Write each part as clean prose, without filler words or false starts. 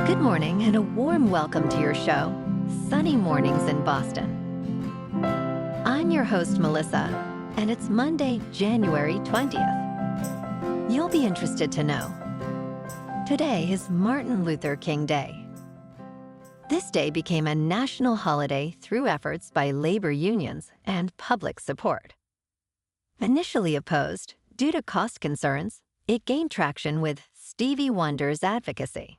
Good morning and a warm welcome to your show, Sunny Mornings in Boston. I'm your host, Melissa, and it's Monday, January 20th. You'll be interested to know. Today is Martin Luther King Day. This day became a national holiday through efforts by labor unions and public support. Initially opposed, due to cost concerns, it gained traction with Stevie Wonder's advocacy.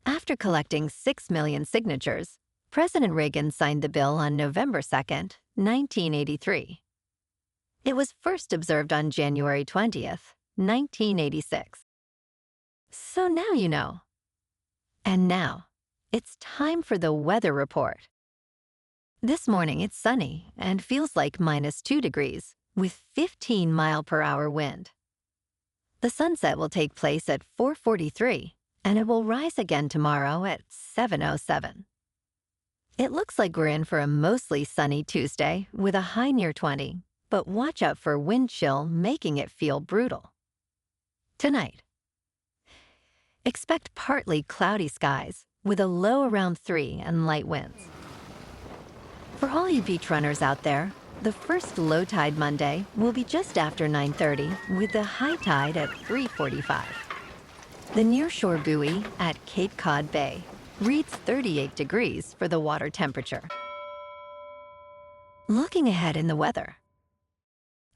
After collecting 6 million signatures, President Reagan signed the bill on November 2, 1983. It was first observed on January 20th, 1986. So now you know. And now, it's time for the weather report. This morning it's sunny and feels like -2 degrees with 15-mile-per-hour wind. The sunset will take place at 4:43. And it will rise again tomorrow at 7:07. It looks like we're in for a mostly sunny Tuesday with a high near 20, but watch out for wind chill making it feel brutal. Tonight, expect partly cloudy skies with a low around 3 and light winds. For all you beach runners out there, the first low tide Monday will be just after 9:30 with the high tide at 3:45. The nearshore buoy at Cape Cod Bay reads 38 degrees for the water temperature. Looking ahead in the weather.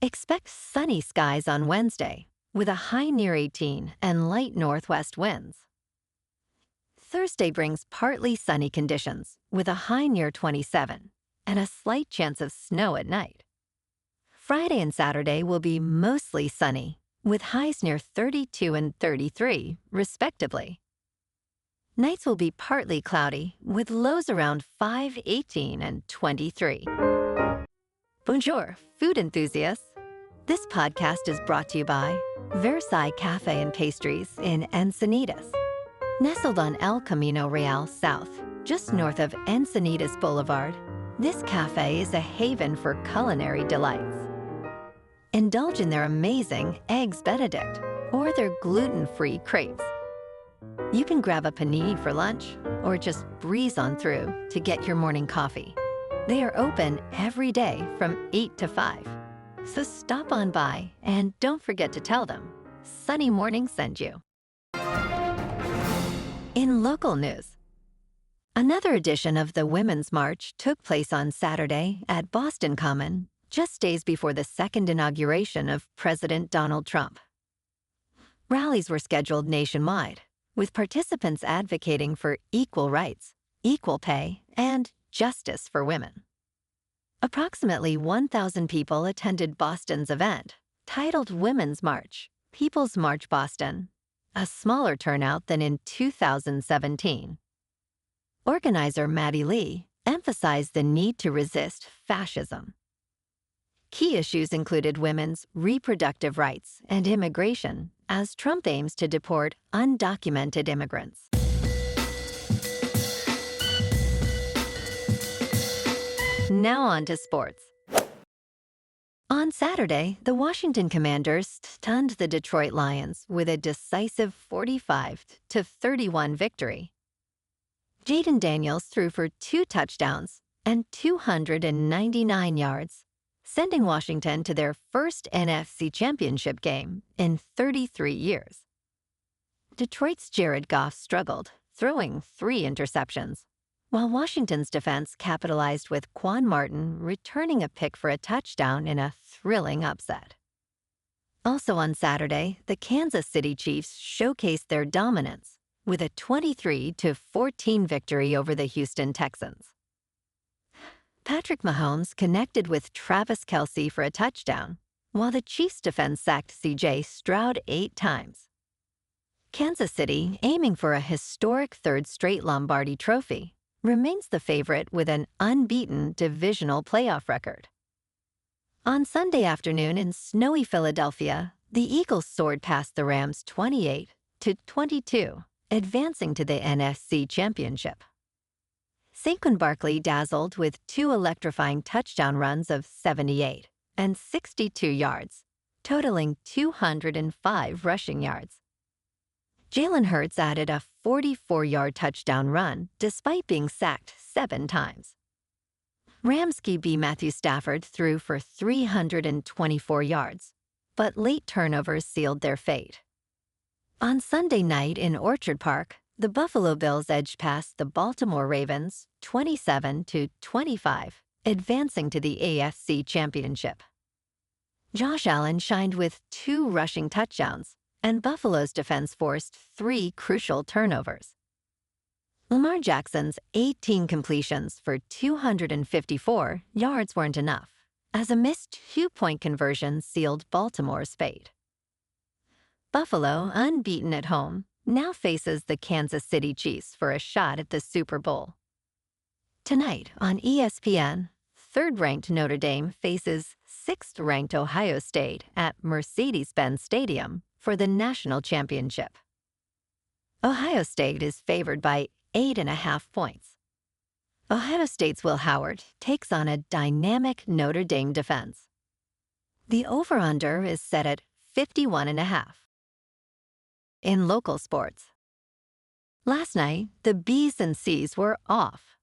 Expect sunny skies on Wednesday with a high near 18 and light northwest winds. Thursday brings partly sunny conditions with a high near 27 and a slight chance of snow at night. Friday and Saturday will be mostly sunny with highs near 32 and 33, respectively. Nights will be partly cloudy, with lows around 5, 18, and 23. Bonjour, food enthusiasts. This podcast is brought to you by Versailles Cafe and Pastries in Encinitas. Nestled on El Camino Real South, just north of Encinitas Boulevard, this cafe is a haven for culinary delights. Indulge in their amazing Eggs Benedict or their gluten-free crepes. You can grab a panini for lunch or just breeze on through to get your morning coffee. They are open every day from 8 to 5. So stop on by and don't forget to tell them Sunny Morning sent you. In local news, another edition of the Women's March took place on Saturday at Boston Common, just days before the second inauguration of President Donald Trump. Rallies were scheduled nationwide, with participants advocating for equal rights, equal pay, and justice for women. Approximately 1,000 people attended Boston's event, titled Women's March, People's March Boston, a smaller turnout than in 2017. Organizer Maddie Lee emphasized the need to resist fascism. Key issues included women's reproductive rights and immigration, as Trump aims to deport undocumented immigrants. Now on to sports. On Saturday, the Washington Commanders stunned the Detroit Lions with a decisive 45-31 victory. Jaden Daniels threw for 2 touchdowns and 299 yards, sending Washington to their first NFC Championship game in 33 years. Detroit's Jared Goff struggled, throwing 3 interceptions, while Washington's defense capitalized with Quan Martin returning a pick for a touchdown in a thrilling upset. Also on Saturday, the Kansas City Chiefs showcased their dominance with a 23-14 victory over the Houston Texans. Patrick Mahomes connected with Travis Kelce for a touchdown, while the Chiefs' defense sacked C.J. Stroud 8 times. Kansas City, aiming for a historic 3rd straight Lombardi trophy, remains the favorite with an unbeaten divisional playoff record. On Sunday afternoon in snowy Philadelphia, the Eagles soared past the Rams 28-22, advancing to the NFC Championship. Saquon Barkley dazzled with 2 electrifying touchdown runs of 78 and 62 yards, totaling 205 rushing yards. Jalen Hurts added a 44-yard touchdown run despite being sacked 7 times. Rams QB Matthew Stafford threw for 324 yards, but late turnovers sealed their fate. On Sunday night in Orchard Park, the Buffalo Bills edged past the Baltimore Ravens 27-25, advancing to the AFC Championship. Josh Allen shined with 2 rushing touchdowns, and Buffalo's defense forced 3 crucial turnovers. Lamar Jackson's 18 completions for 254 yards weren't enough, as a missed 2-point conversion sealed Baltimore's fate. Buffalo, unbeaten at home, now faces the Kansas City Chiefs for a shot at the Super Bowl. Tonight on ESPN, 3rd-ranked Notre Dame faces 6th-ranked Ohio State at Mercedes-Benz Stadium for the national championship. Ohio State is favored by 8.5 points. Ohio State's Will Howard takes on a dynamic Notre Dame defense. The over-under is set at 51.5. In local sports, last night, the B's and C's were off.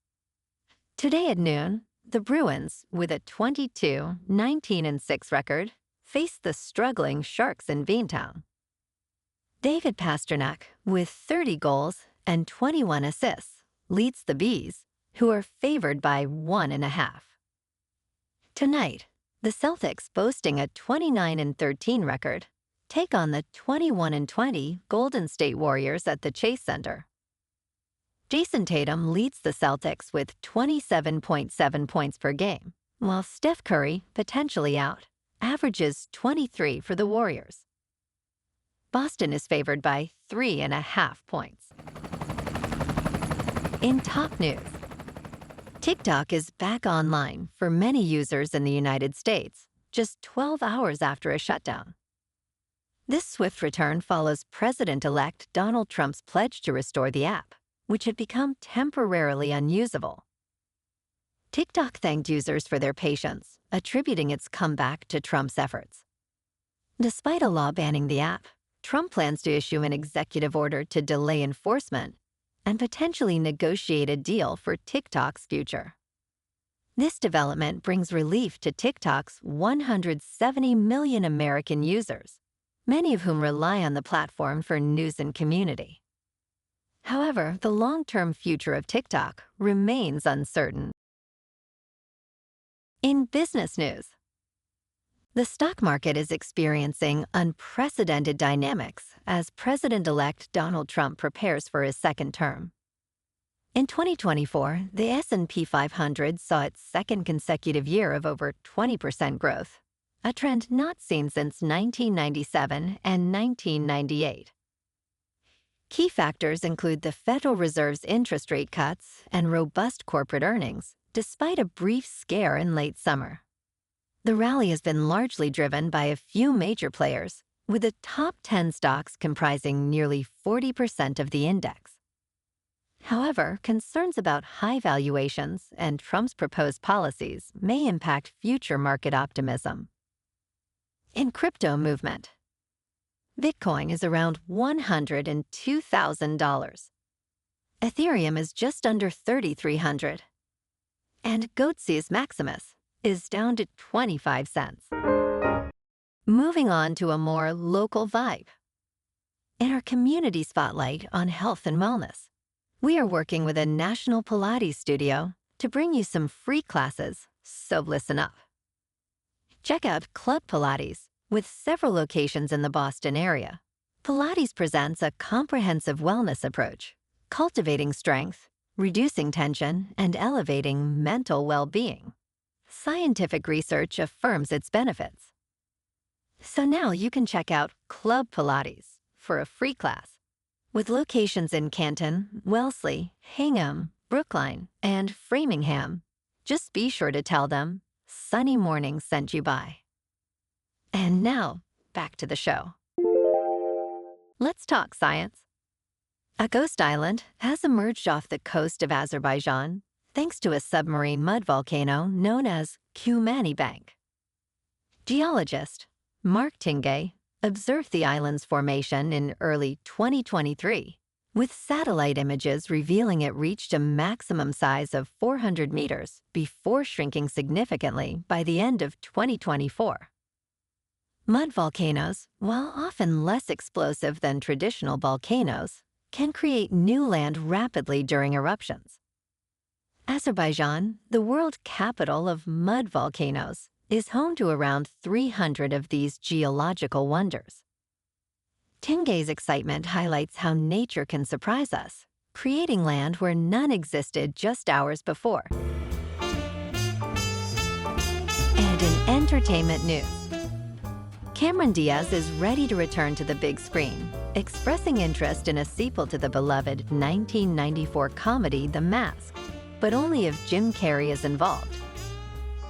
Today at noon, the Bruins, with a 22-19-6 record, face the struggling Sharks in Beantown. David Pastrnak, with 30 goals and 21 assists, leads the Bees, who are favored by 1.5. Tonight, the Celtics, boasting a 29-13 record, take on the 21-20 Golden State Warriors at the Chase Center. Jason Tatum leads the Celtics with 27.7 points per game, while Steph Curry, potentially out, averages 23 for the Warriors. Boston is favored by 3.5 points. In top news, TikTok is back online for many users in the United States, just 12 hours after a shutdown. This swift return follows President-elect Donald Trump's pledge to restore the app, which had become temporarily unusable. TikTok thanked users for their patience, attributing its comeback to Trump's efforts. Despite a law banning the app, Trump plans to issue an executive order to delay enforcement and potentially negotiate a deal for TikTok's future. This development brings relief to TikTok's 170 million American users, many of whom rely on the platform for news and community. However, the long-term future of TikTok remains uncertain. In business news, the stock market is experiencing unprecedented dynamics as President-elect Donald Trump prepares for his second term. In 2024, the S&P 500 saw its second consecutive year of over 20% growth, a trend not seen since 1997 and 1998. Key factors include the Federal Reserve's interest rate cuts and robust corporate earnings, despite a brief scare in late summer. The rally has been largely driven by a few major players, with the top 10 stocks comprising nearly 40% of the index. However, concerns about high valuations and Trump's proposed policies may impact future market optimism. In crypto movement, Bitcoin is around $102,000. Ethereum is just under $3,300. And Goatse's Maximus is down to 25 cents. Moving on to a more local vibe. In our community spotlight on health and wellness, we are working with a national Pilates studio to bring you some free classes, so listen up. Check out Club Pilates, with several locations in the Boston area. Pilates presents a comprehensive wellness approach, cultivating strength, reducing tension, and elevating mental well-being. Scientific research affirms its benefits. So now you can check out Club Pilates for a free class. With locations in Canton, Wellesley, Hingham, Brookline, and Framingham, just be sure to tell them Sunny Morning sent you by. And now, back to the show. Let's talk science. A ghost island has emerged off the coast of Azerbaijan thanks to a submarine mud volcano known as Kumani Bank. Geologist Mark Tingay observed the island's formation in early 2023, with satellite images revealing it reached a maximum size of 400 meters before shrinking significantly by the end of 2024. Mud volcanoes, while often less explosive than traditional volcanoes, can create new land rapidly during eruptions. Azerbaijan, the world capital of mud volcanoes, is home to around 300 of these geological wonders. Tingay's excitement highlights how nature can surprise us, creating land where none existed just hours before. And in entertainment news, Cameron Diaz is ready to return to the big screen, expressing interest in a sequel to the beloved 1994 comedy The Mask, but only if Jim Carrey is involved.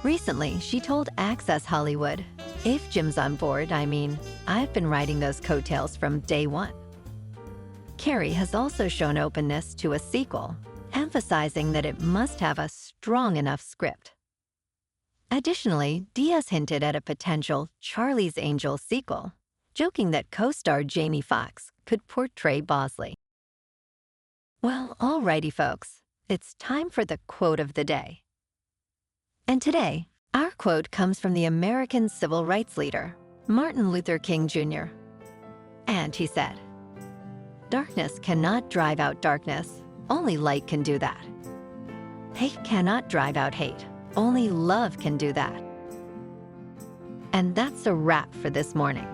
Recently, she told Access Hollywood, "If Jim's on board, I've been riding those coattails from day one." Carrey has also shown openness to a sequel, emphasizing that it must have a strong enough script. Additionally, Diaz hinted at a potential Charlie's Angels sequel, joking that co-star Jamie Foxx could portray Bosley. Well, alrighty folks, it's time for the quote of the day. And today, our quote comes from the American civil rights leader, Martin Luther King Jr. And he said, "Darkness cannot drive out darkness, only light can do that. Hate cannot drive out hate, only love can do that." And that's a wrap for this morning.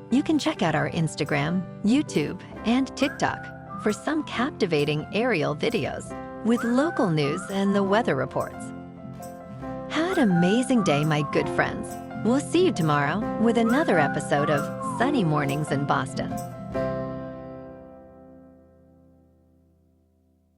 You can check out our Instagram, YouTube, and TikTok for some captivating aerial videos with local news and the weather reports. Have an amazing day, my good friends. We'll see you tomorrow with another episode of Sunny Mornings in Boston.